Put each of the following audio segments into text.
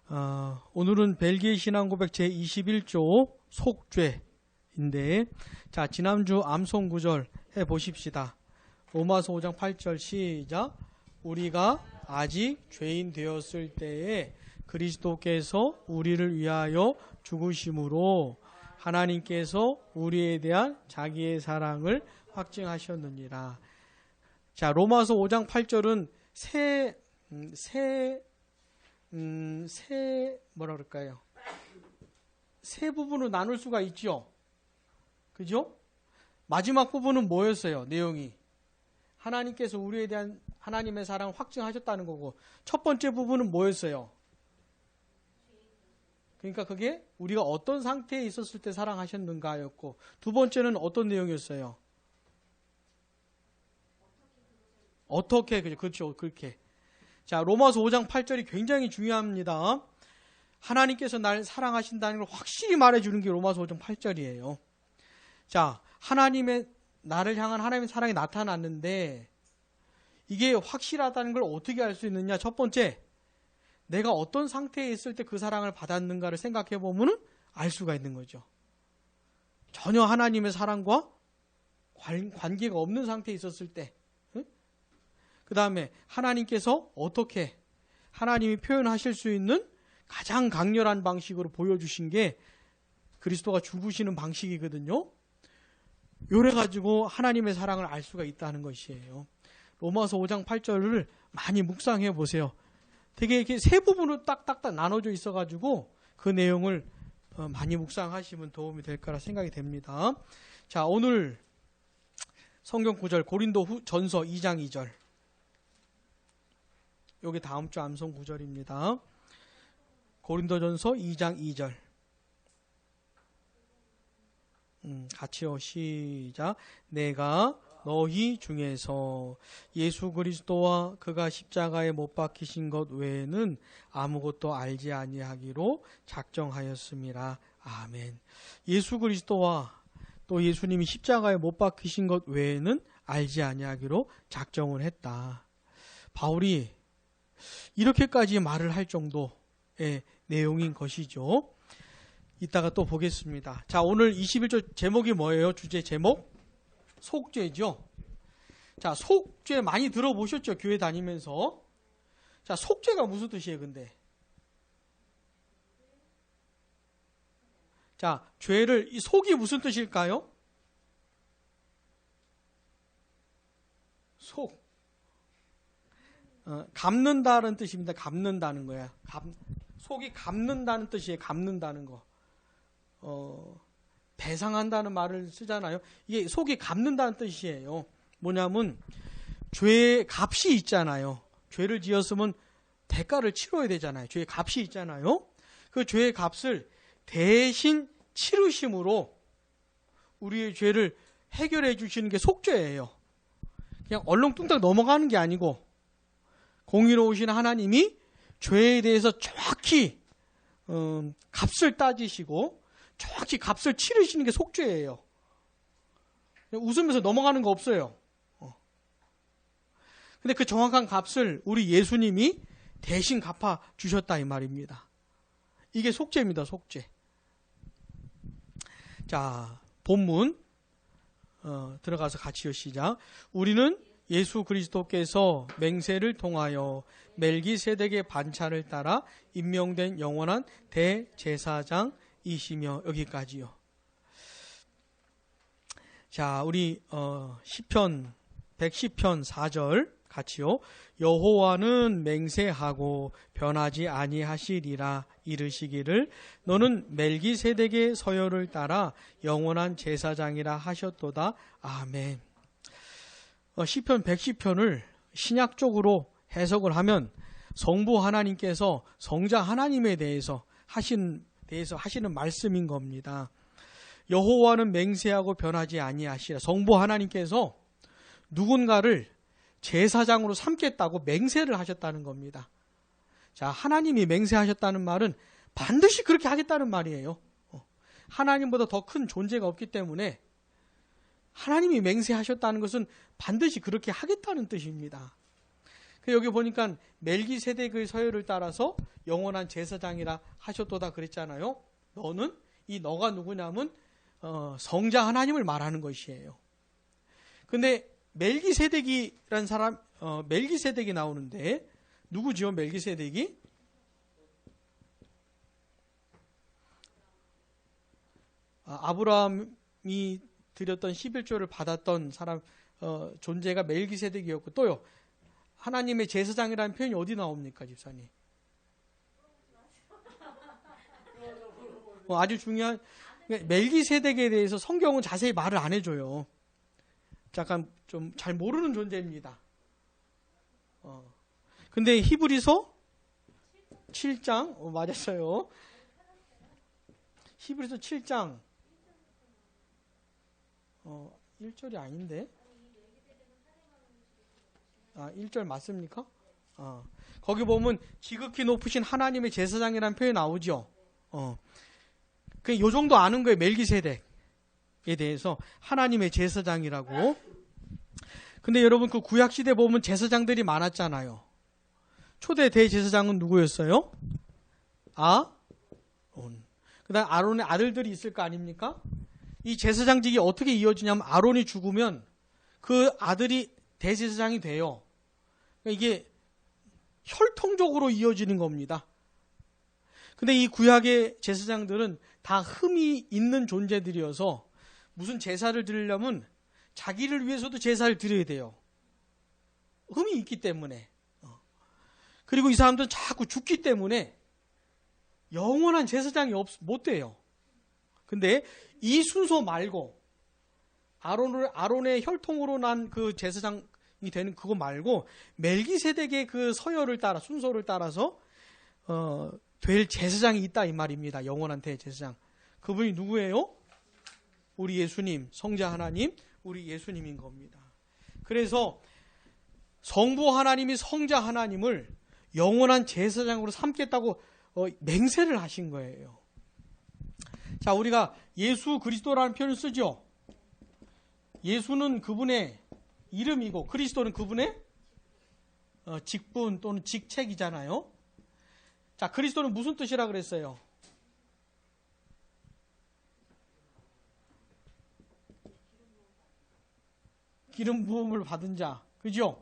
오늘은 벨기에 신앙고백 제21조 속죄인데, 자, 지난주 암송 구절 해보십시다. 로마서 5장 8절 시작. 우리가 아직 죄인 되었을 때에 그리스도께서 우리를 위하여 죽으심으로 하나님께서 우리에 대한 자기의 사랑을 확증하셨느니라. 자, 로마서 5장 8절은 뭐라 그럴까요? 세 부분으로 나눌 수가 있죠. 그죠? 마지막 부분은 뭐였어요? 내용이. 하나님께서 우리에 대한 하나님의 사랑을 확증하셨다는 거고, 첫 번째 부분은 뭐였어요? 그러니까 그게 우리가 어떤 상태에 있었을 때 사랑하셨는가였고, 두 번째는 어떤 내용이었어요? 어떻게, 그렇죠. 그렇게. 자, 로마서 5장 8절이 굉장히 중요합니다. 하나님께서 날 사랑하신다는 걸 확실히 말해주는 게 로마서 5장 8절이에요. 자, 나를 향한 하나님의 사랑이 나타났는데, 이게 확실하다는 걸 어떻게 알 수 있느냐? 첫 번째, 내가 어떤 상태에 있을 때 그 사랑을 받았는가를 생각해 보면 알 수가 있는 거죠. 전혀 하나님의 사랑과 관계가 없는 상태에 있었을 때, 그 다음에 하나님께서 어떻게 하나님이 표현하실 수 있는 가장 강렬한 방식으로 보여주신 게 그리스도가 죽으시는 방식이거든요. 요래 가지고 하나님의 사랑을 알 수가 있다는 것이에요. 로마서 5장 8절을 많이 묵상해 보세요. 되게 이렇게 세 부분으로 딱딱딱 나눠져 있어 가지고 그 내용을 많이 묵상하시면 도움이 될 거라 생각이 됩니다. 자, 오늘 성경 구절 고린도 전서 2장 2절. 여기 다음 주 암송 구절입니다. 고린도전서 2장 2절. 같이요. 시작. 내가 너희 중에서 예수 그리스도와 그가 십자가에 못 박히신 것 외에는 아무것도 알지 아니하기로 작정하였음이라. 아멘. 예수 그리스도와 또 예수님이 십자가에 못 박히신 것 외에는 알지 아니하기로 작정을 했다. 바울이 이렇게까지 말을 할 정도의 내용인 것이죠. 이따가 또 보겠습니다. 자, 오늘 21조 제목이 뭐예요? 주제 제목? 속죄죠. 자, 속죄 많이 들어보셨죠? 교회 다니면서. 자, 속죄가 무슨 뜻이에요, 근데? 자, 이 속이 무슨 뜻일까요? 속. 갚는다는 뜻입니다. 갚는다는 거야. 속이 갚는다는 뜻이에요. 갚는다는 거. 배상한다는 말을 쓰잖아요. 이게 속이 갚는다는 뜻이에요. 뭐냐면 죄의 값이 있잖아요. 죄를 지었으면 대가를 치러야 되잖아요. 죄의 값이 있잖아요. 그 죄의 값을 대신 치르심으로 우리의 죄를 해결해 주시는 게 속죄예요. 그냥 얼렁뚱땅 넘어가는 게 아니고 공의로우신 하나님이 죄에 대해서 정확히 값을 따지시고 정확히 값을 치르시는 게 속죄예요. 웃으면서 넘어가는 거 없어요. 근데 그 정확한 값을 우리 예수님이 대신 갚아 주셨다 이 말입니다. 이게 속죄입니다. 속죄. 자, 본문 들어가서 같이요. 시작. 우리는 예수 그리스도께서 맹세를 통하여 멜기세덱의 반차를 따라 임명된 영원한 대제사장이시며. 여기까지요. 자, 우리 시편 110편 4절 같이요. 여호와는 맹세하고 변하지 아니하시리라 이르시기를 너는 멜기세덱의 서열을 따라 영원한 제사장이라 하셨도다. 아멘. 시편 110편을 신약적으로 해석을 하면 성부 하나님께서 성자 하나님에 대해서 하시는 말씀인 겁니다. 여호와는 맹세하고 변하지 아니하시라. 성부 하나님께서 누군가를 제사장으로 삼겠다고 맹세를 하셨다는 겁니다. 자, 하나님이 맹세하셨다는 말은 반드시 그렇게 하겠다는 말이에요. 하나님보다 더 큰 존재가 없기 때문에 하나님이 맹세하셨다는 것은 반드시 그렇게 하겠다는 뜻입니다. 여기 보니까 멜기세덱의 서열을 따라서 영원한 제사장이라 하셨도다 그랬잖아요. 이 너가 누구냐면 성자 하나님을 말하는 것이에요. 근데 멜기세덱이란 사람, 멜기세덱이 나오는데 누구죠? 멜기세덱이? 아브라함이 드렸던 11조를 받았던 사람, 존재가 멜기세덱이었고, 또요, 하나님의 제사장이라는 표현이 어디 나옵니까, 집사님? 아주 중요한, 멜기세덱에 대해서 성경은 자세히 말을 안 해줘요. 잠깐 좀 잘 모르는 존재입니다. 근데 히브리서 7장, 맞았어요. 히브리서 7장, 1절이 아닌데? 1절 맞습니까? 거기 보면 지극히 높으신 하나님의 제사장이라는 표현이 나오죠. 요 정도 아는 거예요. 멜기세덱에 대해서 하나님의 제사장이라고. 근데 여러분 그 구약시대 보면 제사장들이 많았잖아요. 초대 대제사장은 누구였어요? 그 다음 아론의 아들들이 있을 거 아닙니까? 이 제사장직이 어떻게 이어지냐면 아론이 죽으면 그 아들이 대제사장이 돼요. 이게 혈통적으로 이어지는 겁니다. 근데 이 구약의 제사장들은 다 흠이 있는 존재들이어서 무슨 제사를 드리려면 자기를 위해서도 제사를 드려야 돼요. 흠이 있기 때문에. 그리고 이 사람들은 자꾸 죽기 때문에 영원한 제사장이 못 돼요. 근데 이 순서 말고 아론의 혈통으로 난 그 제사장이 되는 그거 말고 멜기세덱의 그 서열을 따라 순서를 따라서 될 제사장이 있다 이 말입니다. 영원한 대제사장. 그분이 누구예요? 우리 예수님, 성자 하나님, 우리 예수님인 겁니다. 그래서 성부 하나님이 성자 하나님을 영원한 제사장으로 삼겠다고 맹세를 하신 거예요. 자, 우리가 예수 그리스도라는 표현을 쓰죠. 예수는 그분의 이름이고 그리스도는 그분의 직분 또는 직책이잖아요. 자, 그리스도는 무슨 뜻이라 그랬어요? 기름 부음을 받은 자, 그죠?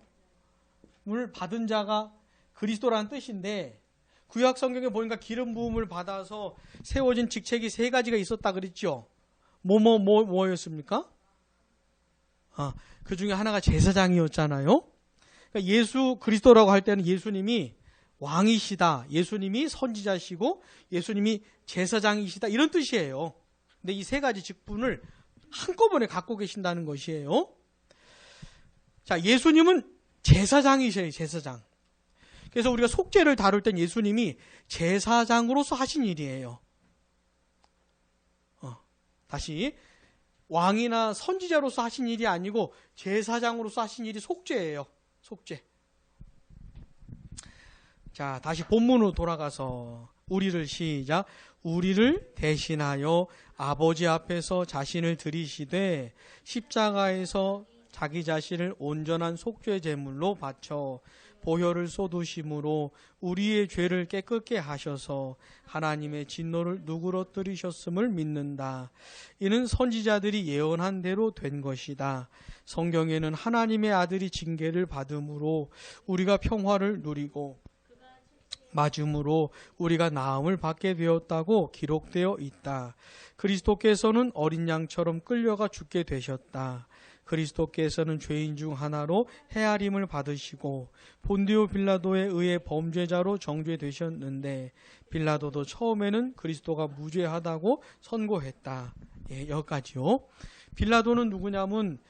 물 받은 자가 그리스도라는 뜻인데 구약 성경에 보니까 기름 부음을 받아서 세워진 직책이 3가지가 있었다 그랬죠? 뭐였습니까? 그 중에 하나가 제사장이었잖아요. 그러니까 예수 그리스도라고 할 때는 예수님이 왕이시다, 예수님이 선지자시고 예수님이 제사장이시다 이런 뜻이에요. 근데 이 3가지 직분을 한꺼번에 갖고 계신다는 것이에요. 자, 예수님은 제사장이셔요, 제사장. 그래서 우리가 속죄를 다룰 땐 예수님이 제사장으로서 하신 일이에요. 다시 왕이나 선지자로서 하신 일이 아니고 제사장으로서 하신 일이 속죄예요. 속죄. 자, 다시 본문으로 돌아가서 우리를 시작. 우리를 대신하여 아버지 앞에서 자신을 드리시되 십자가에서 자기 자신을 온전한 속죄 제물로 바쳐 보혈을 쏟으심으로 우리의 죄를 깨끗게 하셔서 하나님의 진노를 누그러뜨리셨음을 믿는다. 이는 선지자들이 예언한 대로 된 것이다. 성경에는 하나님의 아들이 징계를 받음으로 우리가 평화를 누리고 맞음으로 우리가 나음을 받게 되었다고 기록되어 있다. 그리스도께서는 어린 양처럼 끌려가 죽게 되셨다. 그리스도께서는 죄인 중 하나로 헤아림을 받으시고 본디오 빌라도에 의해 범죄자로 정죄되셨는데 빌라도도 처음에는 그리스도가 무죄하다고 선고했다. 예, 여기까지요. 빌라도는 누구냐면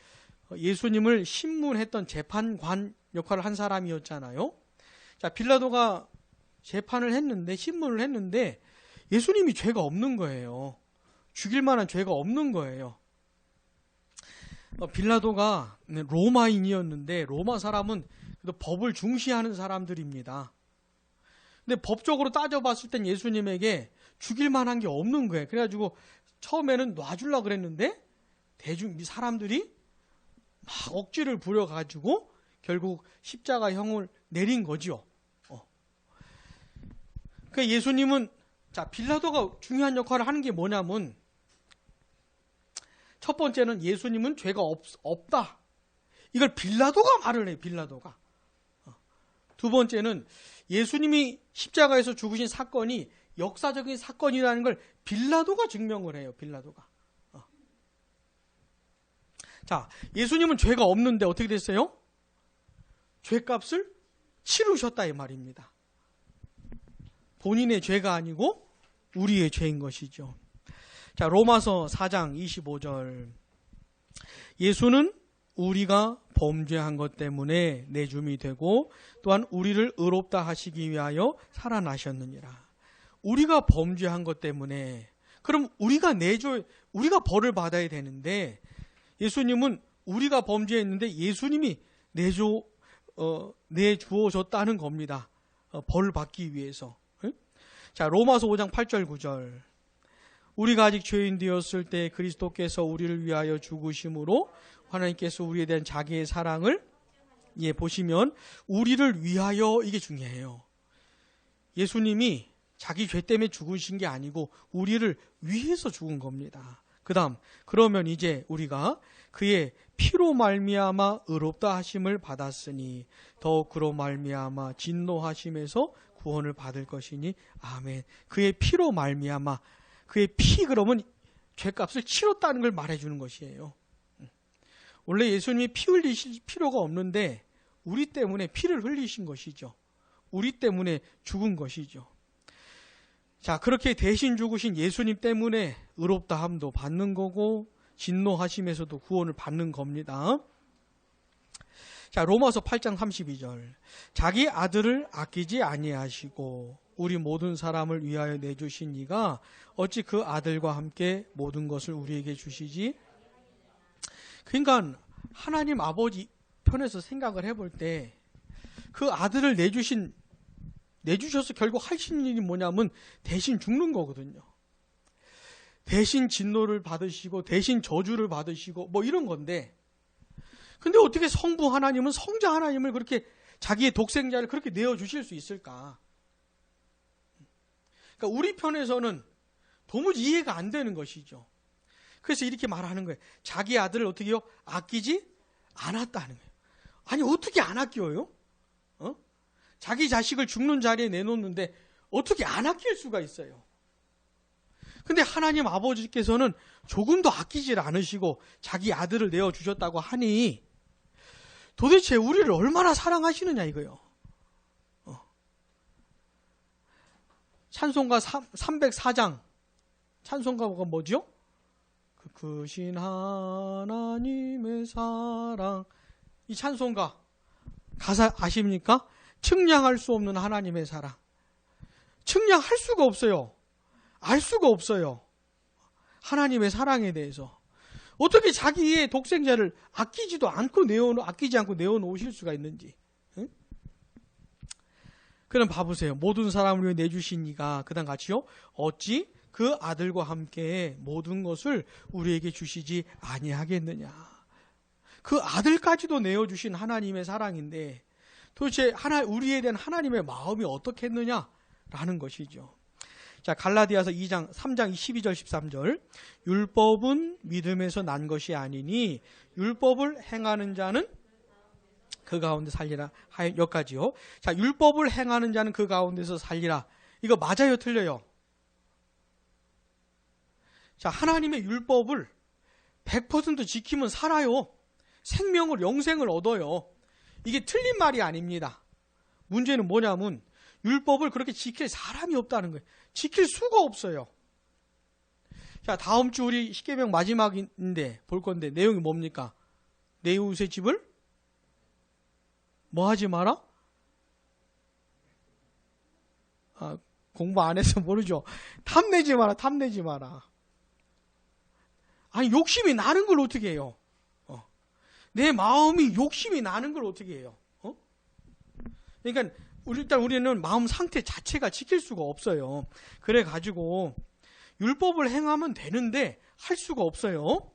예수님을 신문했던 재판관 역할을 한 사람이었잖아요. 자, 빌라도가 재판을 했는데 신문을 했는데 예수님이 죄가 없는 거예요. 죽일 만한 죄가 없는 거예요. 빌라도가 로마인이었는데 로마 사람은 법을 중시하는 사람들입니다. 근데 법적으로 따져봤을 땐 예수님에게 죽일 만한 게 없는 거예요. 그래가지고 처음에는 놔주려고 그랬는데 사람들이 막 억지를 부려가지고 결국 십자가형을 내린 거죠. 그러니까 예수님은 자, 빌라도가 중요한 역할을 하는 게 뭐냐면 첫 번째는 예수님은 죄가 없다. 이걸 빌라도가 말을 해요. 빌라도가. 두 번째는 예수님이 십자가에서 죽으신 사건이 역사적인 사건이라는 걸 빌라도가 증명을 해요. 빌라도가. 자, 예수님은 죄가 없는데 어떻게 됐어요? 죄값을 치르셨다 이 말입니다. 본인의 죄가 아니고 우리의 죄인 것이죠. 자, 로마서 4장 25절. 예수는 우리가 범죄한 것 때문에 내줌이 되고 또한 우리를 의롭다 하시기 위하여 살아나셨느니라. 우리가 범죄한 것 때문에, 그럼 우리가 벌을 받아야 되는데 예수님은 우리가 범죄했는데 예수님이 내주어졌다는 겁니다. 벌을 받기 위해서. 자, 로마서 5장 8절 9절. 우리가 아직 죄인 되었을 때 그리스도께서 우리를 위하여 죽으심으로 하나님께서 우리에 대한 자기의 사랑을 보시면 우리를 위하여, 이게 중요해요. 예수님이 자기 죄 때문에 죽으신 게 아니고 우리를 위해서 죽은 겁니다. 그 다음, 그러면 이제 우리가 그의 피로 말미암아 의롭다 하심을 받았으니 더욱 그로 말미암아 진노하심에서 구원을 받을 것이니 아멘. 그의 피로 말미암아, 그의 피, 그러면 죄값을 치렀다는 걸 말해주는 것이에요. 원래 예수님이 피 흘리실 필요가 없는데 우리 때문에 피를 흘리신 것이죠. 우리 때문에 죽은 것이죠. 자, 그렇게 대신 죽으신 예수님 때문에 의롭다함도 받는 거고 진노하심에서도 구원을 받는 겁니다. 자, 로마서 8장 32절. 자기 아들을 아끼지 아니하시고 우리 모든 사람을 위하여 내주신 이가 어찌 그 아들과 함께 모든 것을 우리에게 주시지? 그러니까 하나님 아버지 편에서 생각을 해볼 때 그 아들을 내주셔서 결국 하신 일이 뭐냐면 대신 죽는 거거든요. 대신 진노를 받으시고 대신 저주를 받으시고 뭐 이런 건데, 근데 어떻게 성부 하나님은 성자 하나님을 그렇게 자기의 독생자를 그렇게 내어주실 수 있을까? 그러니까 우리 편에서는 도무지 이해가 안 되는 것이죠. 그래서 이렇게 말하는 거예요. 자기 아들을 어떻게 해요? 아끼지 않았다는 거예요. 아니, 어떻게 안 아껴요? 자기 자식을 죽는 자리에 내놓는데 어떻게 안 아낄 수가 있어요? 근데 하나님 아버지께서는 조금도 아끼질 않으시고 자기 아들을 내어주셨다고 하니 도대체 우리를 얼마나 사랑하시느냐 이거요. 찬송가 304장 찬송가가 뭐죠? 그 크신 하나님의 사랑. 이 찬송가 가사 아십니까? 측량할 수 없는 하나님의 사랑. 측량할 수가 없어요. 알 수가 없어요. 하나님의 사랑에 대해서. 어떻게 자기의 독생자를 아끼지 않고 내어놓으실 수가 있는지. 응? 그럼 봐보세요. 모든 사람을 위해 내주신 이가 그다음 같이요. 어찌 그 아들과 함께 모든 것을 우리에게 주시지 아니하겠느냐. 그 아들까지도 내어주신 하나님의 사랑인데 도대체 우리에 대한 하나님의 마음이 어떻겠느냐라는 것이죠. 자, 갈라디아서 3장 12절 13절. 율법은 믿음에서 난 것이 아니니 율법을 행하는 자는 그 가운데 살리라. 여기까지요. 자, 율법을 행하는 자는 그 가운데서 살리라. 이거 맞아요, 틀려요? 자, 하나님의 율법을 100% 지키면 살아요. 영생을 얻어요. 이게 틀린 말이 아닙니다. 문제는 뭐냐면 율법을 그렇게 지킬 사람이 없다는 거예요. 지킬 수가 없어요. 자, 다음 주 우리 십계명 마지막인데 볼 건데 내용이 뭡니까? 내 이웃의 집을 뭐 하지 마라? 공부 안 해서 모르죠. 탐내지 마라. 아니, 욕심이 나는 걸 어떻게 해요? 내 마음이 욕심이 나는 걸 어떻게 해요? 그러니까 일단 우리는 마음 상태 자체가 지킬 수가 없어요. 그래가지고 율법을 행하면 되는데 할 수가 없어요.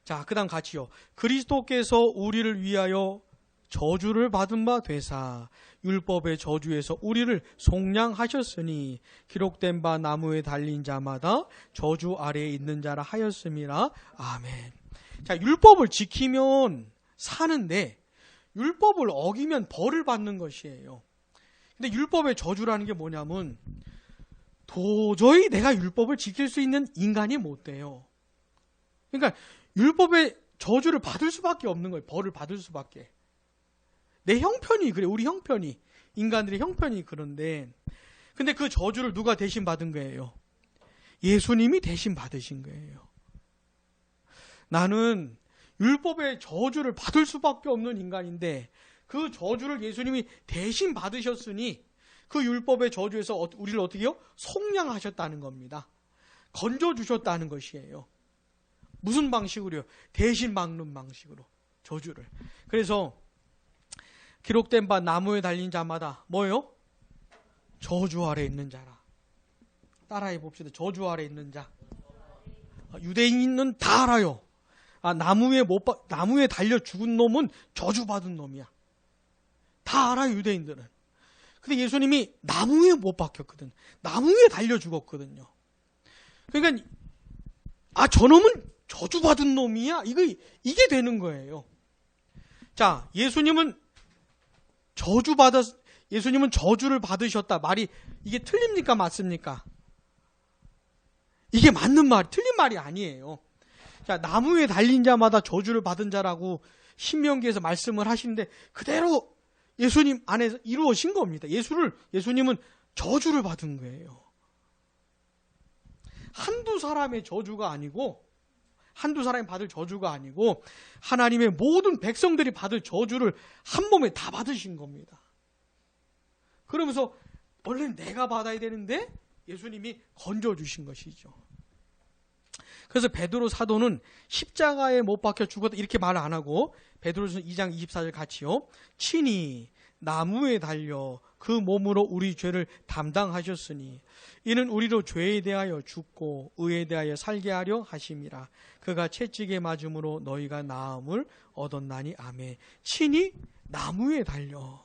자, 그 다음 같이요. 그리스도께서 우리를 위하여 저주를 받은 바 되사 율법의 저주에서 우리를 속량하셨으니 기록된 바 나무에 달린 자마다 저주 아래에 있는 자라 하였음이라. 아멘. 자, 율법을 지키면 사는데 율법을 어기면 벌을 받는 것이에요. 근데 율법의 저주라는 게 뭐냐면 도저히 내가 율법을 지킬 수 있는 인간이 못 돼요. 그러니까 율법의 저주를 받을 수밖에 없는 거예요. 벌을 받을 수밖에. 내 형편이 그래. 우리 형편이. 인간들의 형편이 그런데 근데 그 저주를 누가 대신 받은 거예요? 예수님이 대신 받으신 거예요. 나는 율법의 저주를 받을 수밖에 없는 인간인데 그 저주를 예수님이 대신 받으셨으니 그 율법의 저주에서 우리를 어떻게 해요? 속량하셨다는 겁니다. 건져주셨다는 것이에요. 무슨 방식으로요? 대신 막는 방식으로 저주를. 그래서 기록된 바 나무에 달린 자마다 뭐예요? 저주 아래 있는 자라. 따라해 봅시다. 저주 아래 있는 자. 유대인은 다 알아요. 나무에 달려 죽은 놈은 저주받은 놈이야. 다 알아요, 유대인들은. 근데 예수님이 나무에 못 박혔거든. 나무에 달려 죽었거든요. 그러니까 저놈은 저주받은 놈이야. 이게 되는 거예요. 자, 예수님은 저주를 받으셨다. 말이 이게 틀립니까? 맞습니까? 이게 맞는 말, 틀린 말이 아니에요. 자, 나무에 달린 자마다 저주를 받은 자라고 신명기에서 말씀을 하시는데 그대로 예수님 안에서 이루어진 겁니다. 예수님은 저주를 받은 거예요. 한두 사람의 저주가 아니고, 한두 사람이 받을 저주가 아니고 하나님의 모든 백성들이 받을 저주를 한 몸에 다 받으신 겁니다. 그러면서 원래 내가 받아야 되는데 예수님이 건져주신 것이죠. 그래서 베드로 사도는 십자가에 못 박혀 죽었다 이렇게 말을 안 하고 베드로서 2장 24절 같이요. 친히 나무에 달려 그 몸으로 우리 죄를 담당하셨으니 이는 우리로 죄에 대하여 죽고 의에 대하여 살게 하려 하심이라. 그가 채찍에 맞음으로 너희가 나음을 얻었나니. 아멘. 친히 나무에 달려.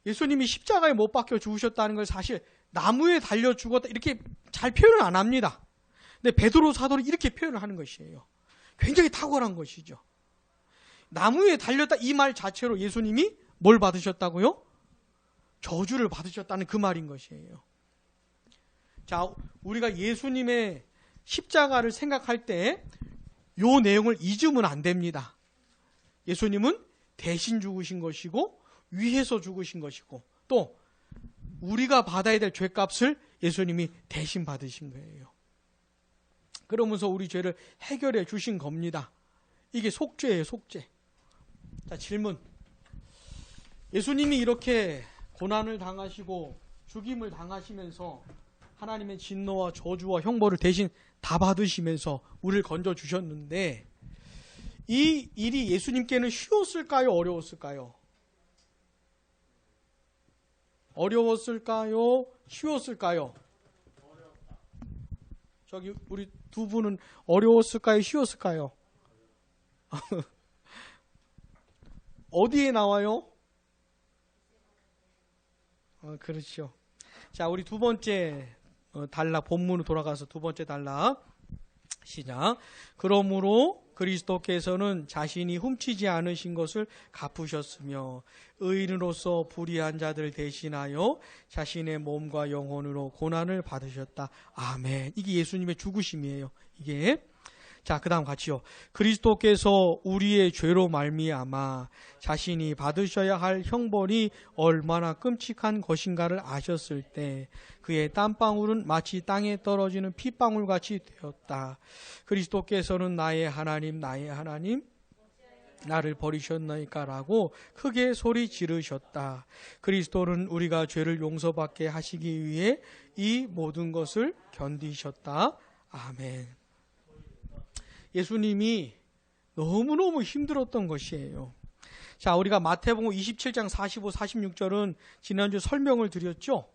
예수님이 십자가에 못 박혀 죽으셨다는 걸 사실 나무에 달려 죽었다 이렇게 잘 표현을 안 합니다. 근데 베드로 사도는 이렇게 표현을 하는 것이에요. 굉장히 탁월한 것이죠. 나무에 달렸다 이 말 자체로 예수님이 뭘 받으셨다고요? 저주를 받으셨다는 그 말인 것이에요. 자, 우리가 예수님의 십자가를 생각할 때 이 내용을 잊으면 안 됩니다. 예수님은 대신 죽으신 것이고 위해서 죽으신 것이고 또 우리가 받아야 될 죄값을 예수님이 대신 받으신 거예요. 그러면서 우리 죄를 해결해 주신 겁니다. 이게 속죄예요, 속죄. 자, 질문. 예수님이 이렇게 고난을 당하시고 죽임을 당하시면서 하나님의 진노와 저주와 형벌을 대신 다 받으시면서 우리를 건져 주셨는데 이 일이 예수님께는 쉬웠을까요? 어려웠을까요? 어려웠을까요? 쉬웠을까요? 저기 우리 두 분은 어려웠을까요? 쉬웠을까요? 어디에 나와요? 그렇죠. 자, 우리 두 번째 단락 본문으로 돌아가서 두 번째 단락 시작. 그러므로 그리스도께서는 자신이 훔치지 않으신 것을 갚으셨으며 의인으로서 불의한 자들 대신하여 자신의 몸과 영혼으로 고난을 받으셨다. 아멘. 이게 예수님의 죽으심이에요. 이게. 자, 그 다음 같이요. 그리스도께서 우리의 죄로 말미암아 자신이 받으셔야 할 형벌이 얼마나 끔찍한 것인가를 아셨을 때 그의 땀방울은 마치 땅에 떨어지는 핏방울같이 되었다. 그리스도께서는 나의 하나님 나를 버리셨나이까 라고 크게 소리 지르셨다. 그리스도는 우리가 죄를 용서받게 하시기 위해 이 모든 것을 견디셨다. 아멘. 예수님이 너무너무 힘들었던 것이에요. 자, 우리가 마태복음 27장 45, 46절은 지난주 설명을 드렸죠.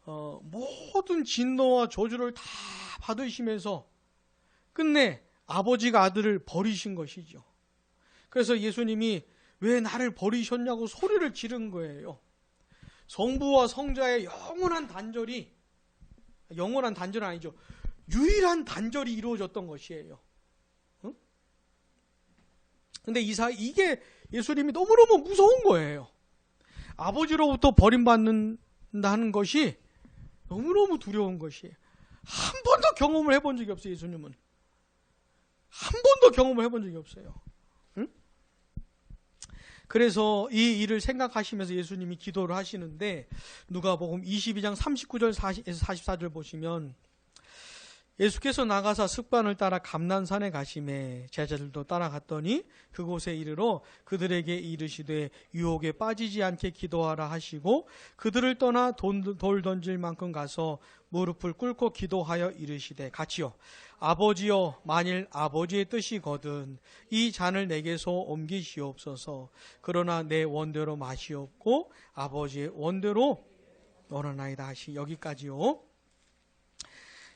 모든 진노와 저주를 다 받으시면서 끝내 아버지가 아들을 버리신 것이죠. 그래서 예수님이 왜 나를 버리셨냐고 소리를 지른 거예요. 성부와 성자의 영원한 단절은 아니죠. 유일한 단절이 이루어졌던 것이에요. 응? 근데 이게 예수님이 너무너무 무서운 거예요. 아버지로부터 버림받는다는 것이 너무너무 두려운 것이에요. 한 번도 경험을 해본 적이 없어요. 예수님은 한 번도 경험을 해본 적이 없어요. 응? 그래서 이 일을 생각하시면서 예수님이 기도를 하시는데, 누가복음 22장 39절 44절 보시면, 예수께서 나가사 습관을 따라 감난산에 가시매 제자들도 따라갔더니 그곳에 이르러 그들에게 이르시되 유혹에 빠지지 않게 기도하라 하시고, 그들을 떠나 돌 던질 만큼 가서 무릎을 꿇고 기도하여 이르시되 같이요, 아버지여, 만일 아버지의 뜻이거든 이 잔을 내게서 옮기시옵소서. 그러나 내 원대로 마시옵고 아버지의 원대로 원하나이다 하시. 여기까지요.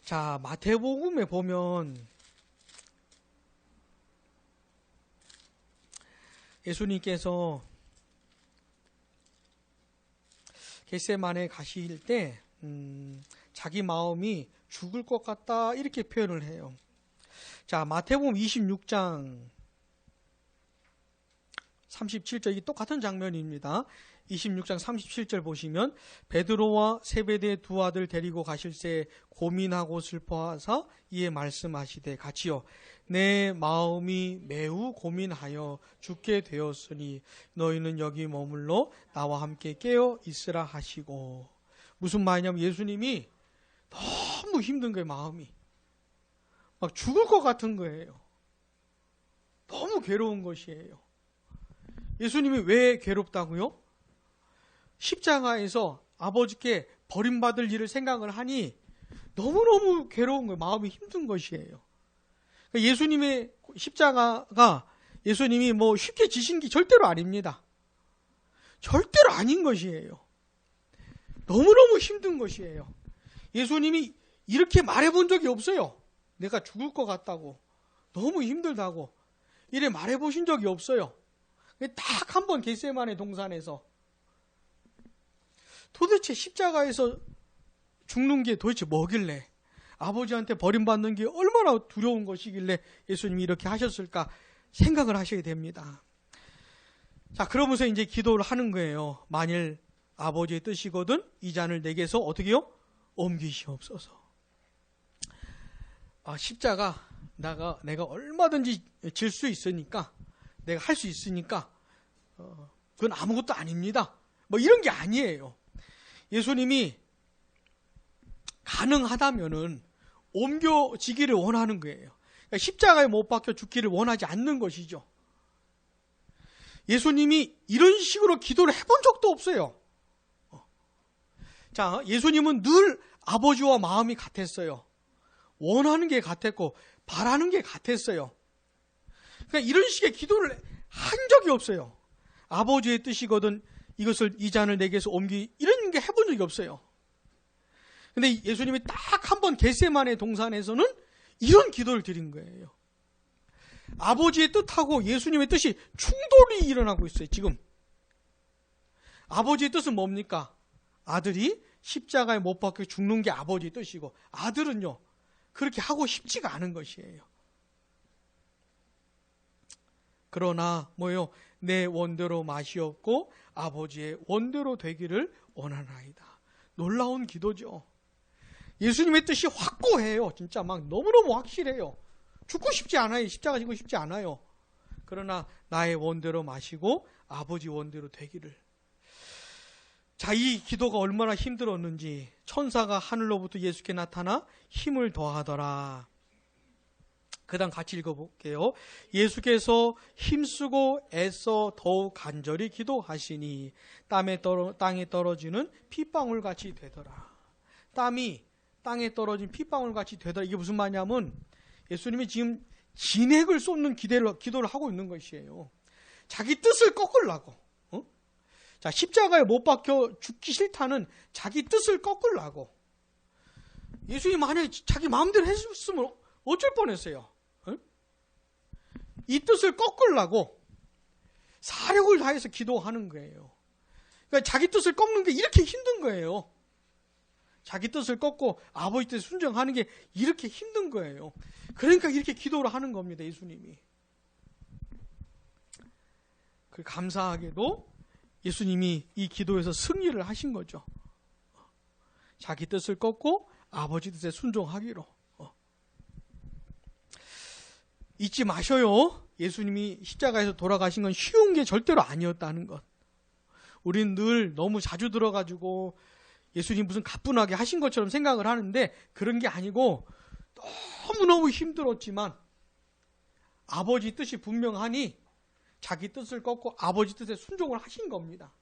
자, 마태복음에 보면 예수님께서 겟세마네 가실 때 자기 마음이 죽을 것 같다 이렇게 표현을 해요. 자, 마태복음 26장 37절, 이게 똑같은 장면입니다. 26장 37절 보시면, 베드로와 세베대의 두 아들 데리고 가실새 고민하고 슬퍼하사 이에 말씀하시되 같이요, 내 마음이 매우 고민하여 죽게 되었으니 너희는 여기 머물러 나와 함께 깨어 있으라 하시고. 무슨 말이냐면 예수님이 너무 힘든 거예요. 마음이 막 죽을 것 같은 거예요. 너무 괴로운 것이에요. 예수님이 왜 괴롭다고요? 십자가에서 아버지께 버림받을 일을 생각을 하니 너무너무 괴로운 거예요. 마음이 힘든 것이에요. 예수님의 십자가가 예수님이 뭐 쉽게 지신 게 절대로 아닙니다. 절대로 아닌 것이에요. 너무너무 힘든 것이에요. 예수님이 이렇게 말해본 적이 없어요. 내가 죽을 것 같다고, 너무 힘들다고 이래 말해보신 적이 없어요. 딱 한 번 겟세마네 동산에서 도대체 십자가에서 죽는 게 도대체 뭐길래, 아버지한테 버림받는 게 얼마나 두려운 것이길래 예수님이 이렇게 하셨을까 생각을 하셔야 됩니다. 자, 그러면서 이제 기도를 하는 거예요. 만일 아버지의 뜻이거든 이 잔을 내게서 어떻게요? 옮기시옵소서. 십자가 내가 얼마든지 질 수 있으니까, 내가 할 수 있으니까 그건 아무것도 아닙니다. 뭐 이런 게 아니에요. 예수님이 가능하다면은 옮겨지기를 원하는 거예요. 그러니까 십자가에 못 박혀 죽기를 원하지 않는 것이죠. 예수님이 이런 식으로 기도를 해본 적도 없어요. 자, 예수님은 늘 아버지와 마음이 같았어요. 원하는 게 같았고 바라는 게 같았어요. 그러니까 이런 식의 기도를 한 적이 없어요. 아버지의 뜻이거든 이 잔을 내게서 이런 게 해본 적이 없어요. 근데 예수님이 딱 한 번 겟세마네 동산에서는 이런 기도를 드린 거예요. 아버지의 뜻하고 예수님의 뜻이 충돌이 일어나고 있어요. 지금 아버지의 뜻은 뭡니까? 아들이 십자가에 못 박혀 죽는 게 아버지의 뜻이고, 아들은요 그렇게 하고 싶지가 않은 것이에요. 그러나 뭐요? 내 원대로 마시옵고 아버지의 원대로 되기를 원하나이다. 놀라운 기도죠. 예수님의 뜻이 확고해요. 진짜 막 너무너무 확실해요. 죽고 싶지 않아요. 십자가 지고 싶지 않아요. 그러나 나의 원대로 마시고 아버지 원대로 되기를. 자, 이 기도가 얼마나 힘들었는지 천사가 하늘로부터 예수께 나타나 힘을 더하더라. 그 다음 같이 읽어볼게요. 예수께서 힘쓰고 애써 더욱 간절히 기도하시니 땅에 떨어지는 핏방울같이 되더라. 땀이 땅에 떨어진 핏방울같이 되더라. 이게 무슨 말이냐면 예수님이 지금 진액을 쏟는 기도를 하고 있는 것이에요. 자기 뜻을 꺾으려고. 자, 십자가에 못 박혀 죽기 싫다는 자기 뜻을 꺾으려고. 예수님이 만약에 자기 마음대로 했으면 어쩔 뻔했어요. 이 뜻을 꺾으려고 사력을 다해서 기도하는 거예요. 그러니까 자기 뜻을 꺾는 게 이렇게 힘든 거예요. 자기 뜻을 꺾고 아버지 뜻에 순종하는 게 이렇게 힘든 거예요. 그러니까 이렇게 기도를 하는 겁니다. 예수님이. 감사하게도 예수님이 이 기도에서 승리를 하신 거죠. 자기 뜻을 꺾고 아버지 뜻에 순종하기로. 잊지 마셔요. 예수님이 십자가에서 돌아가신 건 쉬운 게 절대로 아니었다는 것. 우리는 늘 너무 자주 들어가지고 예수님 무슨 가뿐하게 하신 것처럼 생각을 하는데 그런 게 아니고 너무너무 힘들었지만 아버지 뜻이 분명하니 자기 뜻을 꺾고 아버지 뜻에 순종을 하신 겁니다.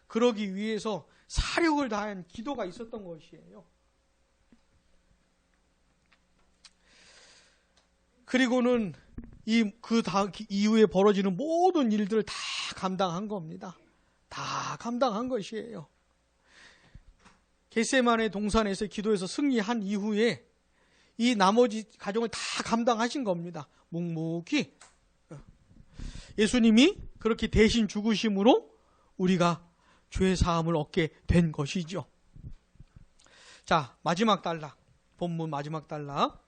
그러기 위해서 사력을 다한 기도가 있었던 것이에요. 그리고는 그 이후에 벌어지는 모든 일들을 다 감당한 겁니다. 다 감당한 것이에요. 겟세마네 동산에서 기도해서 승리한 이후에 이 나머지 과정을 다 감당하신 겁니다. 묵묵히. 예수님이 그렇게 대신 죽으심으로 우리가 죄 사함을 얻게 된 것이죠. 자, 마지막 단락. 본문 마지막 단락.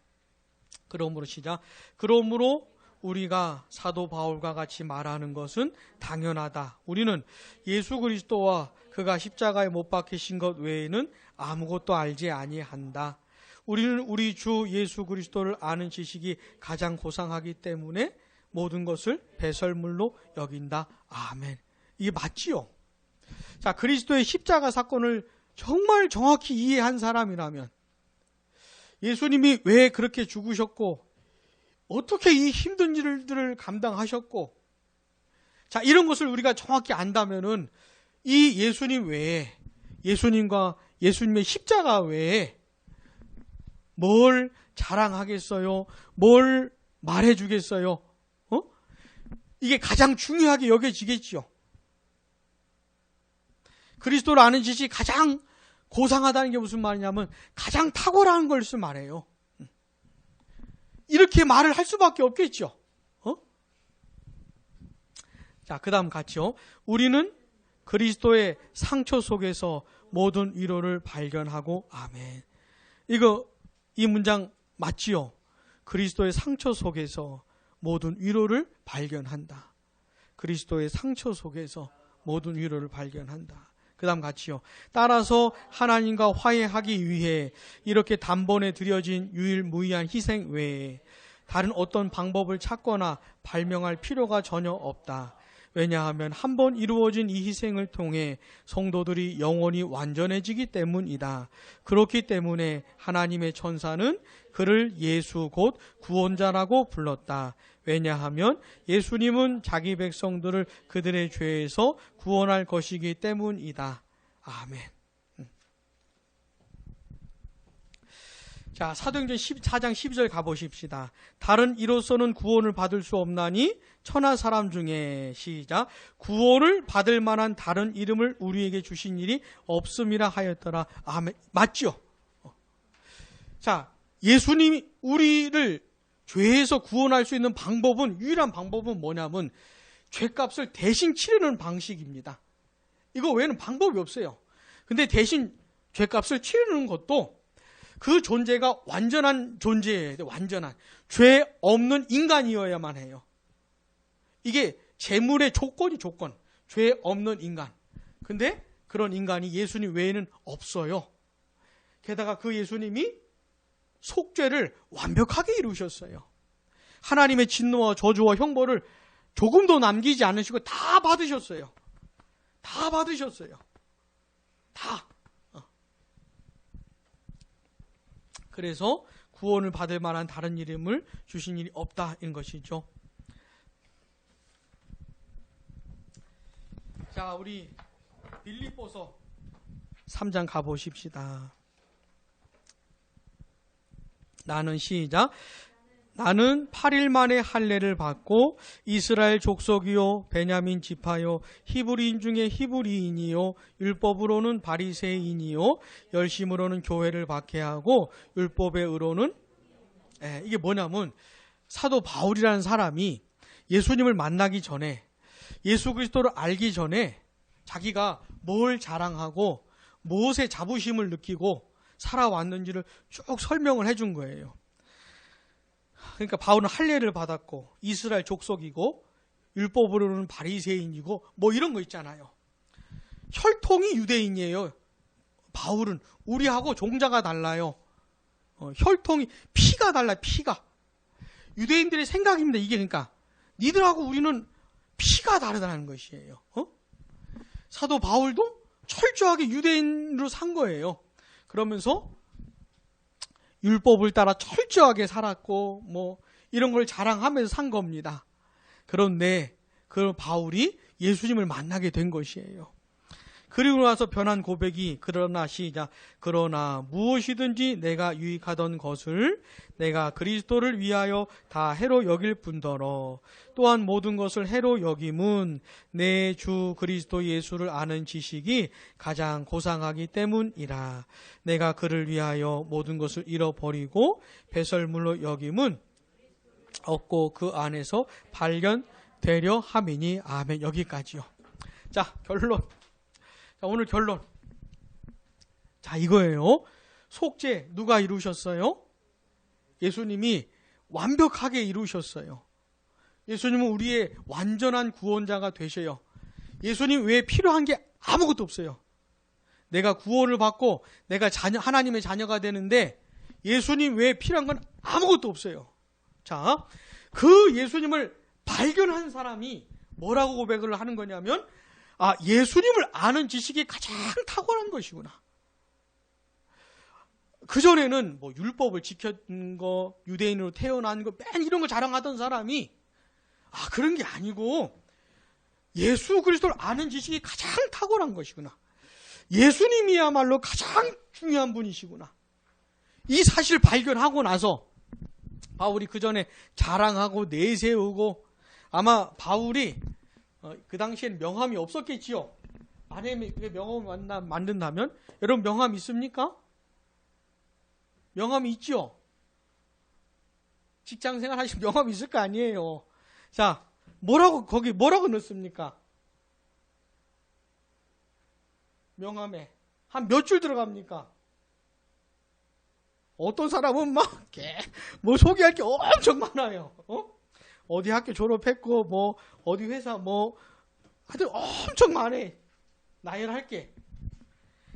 그러므로 시작. 그러므로 우리가 사도 바울과 같이 말하는 것은 당연하다. 우리는 예수 그리스도와 그가 십자가에 못 박히신 것 외에는 아무것도 알지 아니한다. 우리는 우리 주 예수 그리스도를 아는 지식이 가장 고상하기 때문에 모든 것을 배설물로 여긴다. 아멘. 이게 맞지요? 자, 그리스도의 십자가 사건을 정말 정확히 이해한 사람이라면 예수님이 왜 그렇게 죽으셨고 어떻게 이 힘든 일들을 감당하셨고 자, 이런 것을 우리가 정확히 안다면은 이 예수님 외에 예수님과 예수님의 십자가 외에 뭘 자랑하겠어요? 뭘 말해주겠어요? 이게 가장 중요하게 여겨지겠죠. 그리스도를 아는 지식이 가장 고상하다는 게 무슨 말이냐면 가장 탁월한 것을 말해요. 이렇게 말을 할 수밖에 없겠죠. 자, 그 다음 같이요. 우리는 그리스도의 상처 속에서 모든 위로를 발견하고 아멘. 이 문장 맞지요? 그리스도의 상처 속에서 모든 위로를 발견한다. 그리스도의 상처 속에서 모든 위로를 발견한다. 그 다음 같이요. 따라서 하나님과 화해하기 위해 이렇게 단번에 드려진 유일무이한 희생 외에 다른 어떤 방법을 찾거나 발명할 필요가 전혀 없다. 왜냐하면 한 번 이루어진 이 희생을 통해 성도들이 영원히 완전해지기 때문이다. 그렇기 때문에 하나님의 천사는 그를 예수 곧 구원자라고 불렀다. 왜냐하면 예수님은 자기 백성들을 그들의 죄에서 구원할 것이기 때문이다. 아멘. 자, 사도행전 14장 12절 가보십시다. 다른 이로서는 구원을 받을 수 없나니 천하 사람 중에 시작 구원을 받을 만한 다른 이름을 우리에게 주신 일이 없음이라 하였더라. 아멘. 맞죠? 자, 예수님이 우리를 죄에서 구원할 수 있는 방법은 유일한 방법은 뭐냐면 죄값을 대신 치르는 방식입니다. 이거 외에는 방법이 없어요. 근데 대신 죄값을 치르는 것도 그 존재가 완전한 존재예요. 완전한 죄 없는 인간이어야만 해요. 이게 재물의 조건이 조건. 죄 없는 인간. 근데 그런 인간이 예수님 외에는 없어요. 게다가 그 예수님이 속죄를 완벽하게 이루셨어요. 하나님의 진노와 저주와 형벌을 조금도 남기지 않으시고 다 받으셨어요. 다 받으셨어요. 다. 그래서 구원을 받을 만한 다른 이름을 주신 일이 없다는 것이죠. 자, 우리 빌립보서 3장 가보십시다. 나는 시작. 나는 8일 만에 할례를 받고 이스라엘 족속이요 베냐민 지파요 히브리인 중에 히브리인이요 율법으로는 바리새인이요 열심으로는 교회를 박해하고 율법의 의로는 이게 뭐냐면 사도 바울이라는 사람이 예수님을 만나기 전에 예수 그리스도를 알기 전에 자기가 뭘 자랑하고 무엇에 자부심을 느끼고 살아왔는지를 쭉 설명을 해준 거예요. 그러니까 바울은 할례를 받았고 이스라엘 족속이고 율법으로는 바리새인이고 뭐 이런 거 있잖아요. 혈통이 유대인이에요. 바울은 우리하고 종자가 달라요. 혈통이 피가 달라요. 피가. 유대인들의 생각입니다. 이게 그러니까 니들하고 우리는 피가 다르다는 것이에요. 사도 바울도 철저하게 유대인으로 산 거예요. 그러면서 율법을 따라 철저하게 살았고 뭐 이런 걸 자랑하면서 산 겁니다. 그런데 그 바울이 예수님을 만나게 된 것이에요. 그리고 나서 변한 고백이 그러나 시작 그러나 무엇이든지 내가 유익하던 것을 내가 그리스도를 위하여 다 해로 여길 뿐더러 또한 모든 것을 해로 여김은 내 주 그리스도 예수를 아는 지식이 가장 고상하기 때문이라. 내가 그를 위하여 모든 것을 잃어버리고 배설물로 여김은 얻고 그 안에서 발견되려 함이니. 아멘. 여기까지요. 자, 결론. 자, 오늘 결론. 자, 이거예요. 속죄 누가 이루셨어요? 예수님이 완벽하게 이루셨어요. 예수님은 우리의 완전한 구원자가 되셔요. 예수님 외에 필요한 게 아무것도 없어요. 내가 구원을 받고 내가 하나님의 자녀가 되는데 예수님 외에 필요한 건 아무것도 없어요. 자, 그 예수님을 발견한 사람이 뭐라고 고백을 하는 거냐면 예수님을 아는 지식이 가장 탁월한 것이구나. 그전에는 뭐 율법을 지켰던 거, 유대인으로 태어난 거, 맨 이런 거 자랑하던 사람이 그런 게 아니고 예수 그리스도를 아는 지식이 가장 탁월한 것이구나. 예수님이야말로 가장 중요한 분이시구나. 이 사실을 발견하고 나서 바울이 그전에 자랑하고 내세우고 아마 바울이 그 당시엔 명함이 없었겠지요. 아내에게 명함 만든다면 여러분 명함 있습니까? 명함이 있지요. 직장생활 하시면 명함이 있을 거 아니에요. 자, 거기 뭐라고 넣습니까? 명함에 한 몇 줄 들어갑니까? 어떤 사람은 뭐 소개할 게 엄청 많아요. 어디 학교 졸업했고 뭐 어디 회사 하여튼 엄청 많아. 나열할게.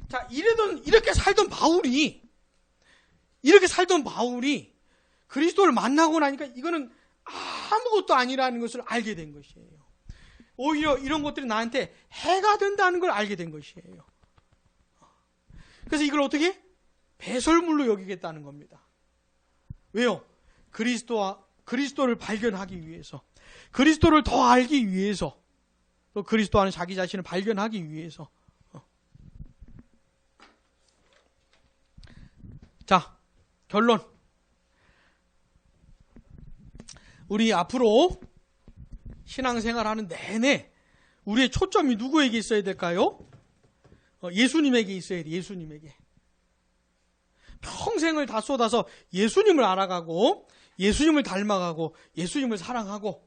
자, 이렇게 살던 바울이 그리스도를 만나고 나니까 이거는 아무것도 아니라는 것을 알게 된 것이에요. 오히려 이런 것들이 나한테 해가 된다는 걸 알게 된 것이에요. 그래서 이걸 어떻게? 배설물로 여기겠다는 겁니다. 왜요? 그리스도를 발견하기 위해서, 그리스도를 더 알기 위해서, 또 그리스도 안에 자기 자신을 발견하기 위해서. 자, 결론. 우리 앞으로 신앙생활하는 내내 우리의 초점이 누구에게 있어야 될까요? 예수님에게 있어야 돼. 예수님에게. 평생을 다 쏟아서 예수님을 알아가고 예수님을 닮아가고 예수님을 사랑하고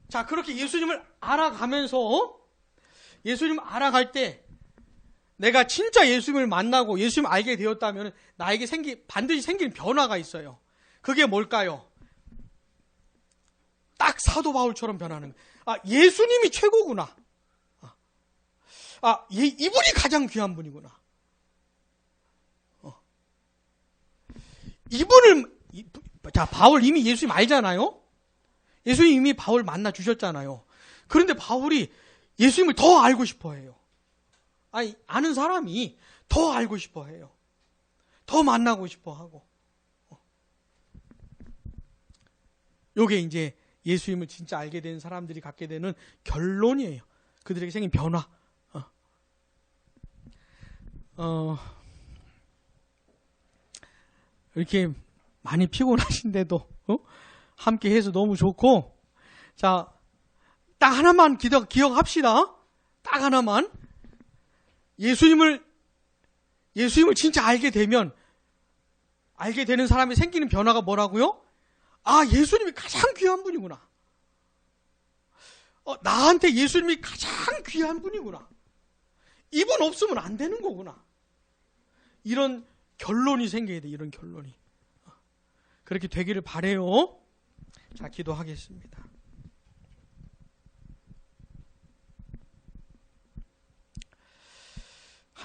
자, 그렇게 예수님을 알아가면서 예수님을 알아갈 때 내가 진짜 예수님을 만나고 예수님을 알게 되었다면 나에게 반드시 생기는 변화가 있어요. 그게 뭘까요? 딱 사도 바울처럼 변하는 거예요. 예수님이 최고구나. 이분이 가장 귀한 분이구나. 바울 이미 예수님 알잖아요? 예수님 이미 바울 만나 주셨잖아요. 그런데 바울이 예수님을 더 알고 싶어 해요. 아는 사람이 더 알고 싶어 해요. 더 만나고 싶어 하고. 요게 이제 예수님을 진짜 알게 된 사람들이 갖게 되는 결론이에요. 그들에게 생긴 변화. 이렇게 많이 피곤하신데도 함께 해서 너무 좋고, 자, 딱 하나만 기억합시다. 딱 하나만. 예수님을 진짜 알게 되면 알게 되는 사람이 생기는 변화가 뭐라고요? 예수님이 가장 귀한 분이구나. 나한테 예수님이 가장 귀한 분이구나. 이분 없으면 안 되는 거구나. 이런 결론이 생겨야 돼. 이런 결론이. 그렇게 되기를 바래요. 자, 기도하겠습니다.